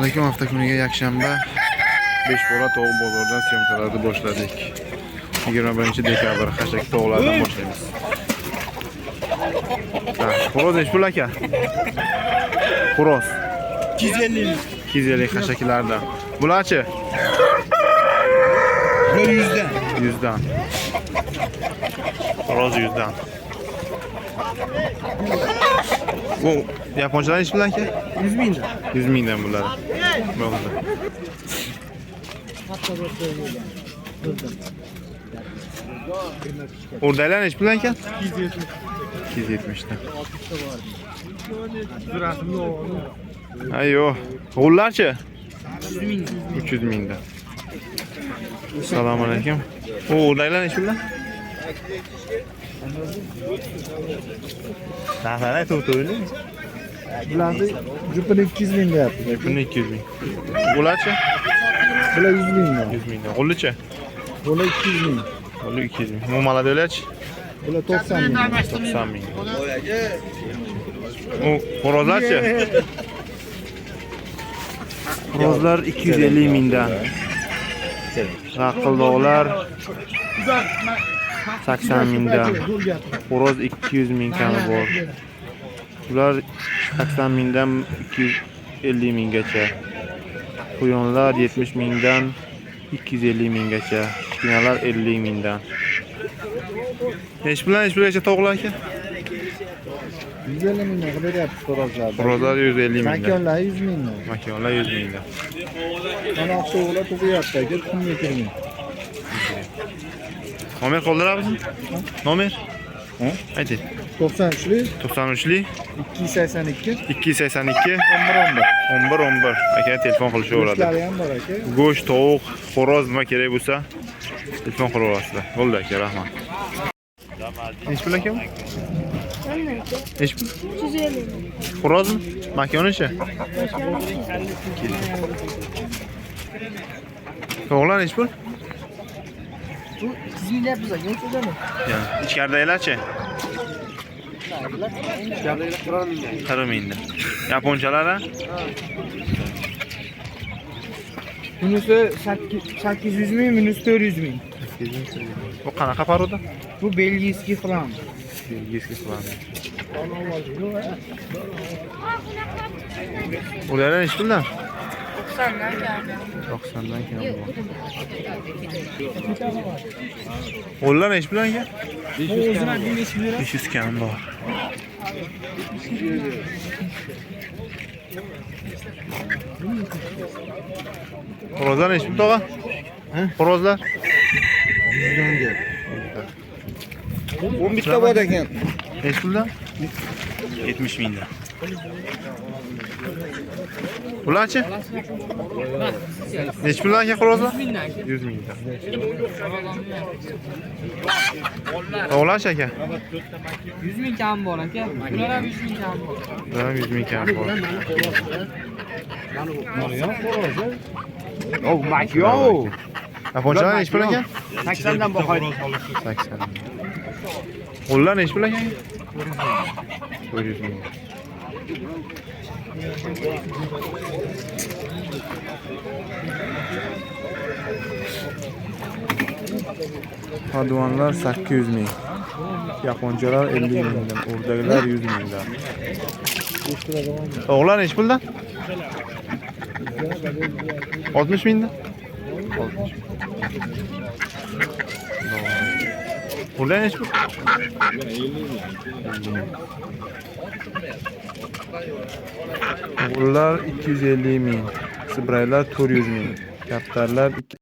Assalomu hafta kuniga yakshanba 5 bola tovuq bozoridan syomkalarni boshladik. 21-dekabr hashak tovuqlardan boshlaymiz. Xo'roz nechi pul aka? Xo'roz 250. 250 hashaklardan. Bularchi? 100'dan. 100dan. Xo'roz 100dan. Bu yaponchalar nechi pul aka? 100 mingdan. 100 mingdan bular. Bo'ldi. O'rdaklar nechi pul ekan? 270 dan. Ayyo, g'ullarchi? 300 mingdan. Assalomu alaykum. O, o'rdaklar nechi puldan? Narxlar to'g'ri. Bularni jupini 200 ming deyapti. Jupini 200 ming. Bularchi? Bular 100 mingdan. 100 mingdan. G'ullichi? Bular 200 ming. G'ulli 200 ming. Mo'malado'larchi? Bular 90 ming. 90 ming. O, xo'rozlarchi? Xo'rozlar 250 mingdan. Raqildoqlar 80 mingdan. Xo'roz 200 ming kami bor. Ular 80 mingdan 250 minggacha. Quyonlar 70 mingdan 250 minggacha. Kichkinalar 50 mingdan. Nechi pulgacha tovuqlar aka? 150 mingdan qilyapti xo'rozlar. Xo'rozlar 150 mingdan. Makonlar 100 mingdan. Makonlar 100 mingdan. Mana oqsoqlar tug'yapti aka, kunga kirmay. Nomer qoldiramiz? Nomer? Ha? Ayting. 93lik 93lik 282 282 11 11 aka telefon qilishga bo'ladi. Go'shtlari ham bor aka. Go'sht, tovuq, xo'roz nima kerak bo'lsa telefon qilib olasizlar. Bo'ldi aka, rahmat. Nechi pul aka? Nechi pul? 350. Xo'rozmi? Makonichi? Tovuqlar nechi pul? Bu 200 ming deyapmiz aka, o'chadami? Yani ichkaridagilarchi? 40 mingdan. Yaponchalar ha? Bunisi 800 ming, bunisi 400 ming. Bu qanaqa paroda? Bu belgiyskiy falan. Belgiyskiy falan. Ular nechi puldan? 90'dan geldi. 90dan kam bor. Ular nechi puldan aka? 500 kam bor. Xo'rozlar nechi pul tog'a? Xo'rozlar 10 bitta bor ekan. nechi puldan? 70 mingdan. Ularchi? Nechi puldan aka xo'rozlar? 100 mingdan. Tovuqlarchi aka? 100 ming kam bor aka. Bular ham 100 ming kam bor. Bular ham 100 ming kam bor. Oh, makyo. Yaponchalar nechi pul ekan? 80 dan bahoydi. 80. Ular nechi pul ekan? 400 ming. Padvanlar 800 ming. Yaponchalar 50 mingdan. O'rdaklar 100 mingdan. Tovuqlar nechi puldan? 60 mingdan. 60. Ular nechi pul? 50 ming. Ular 250 ming. Sibraylar 400 ming. Kaptarlar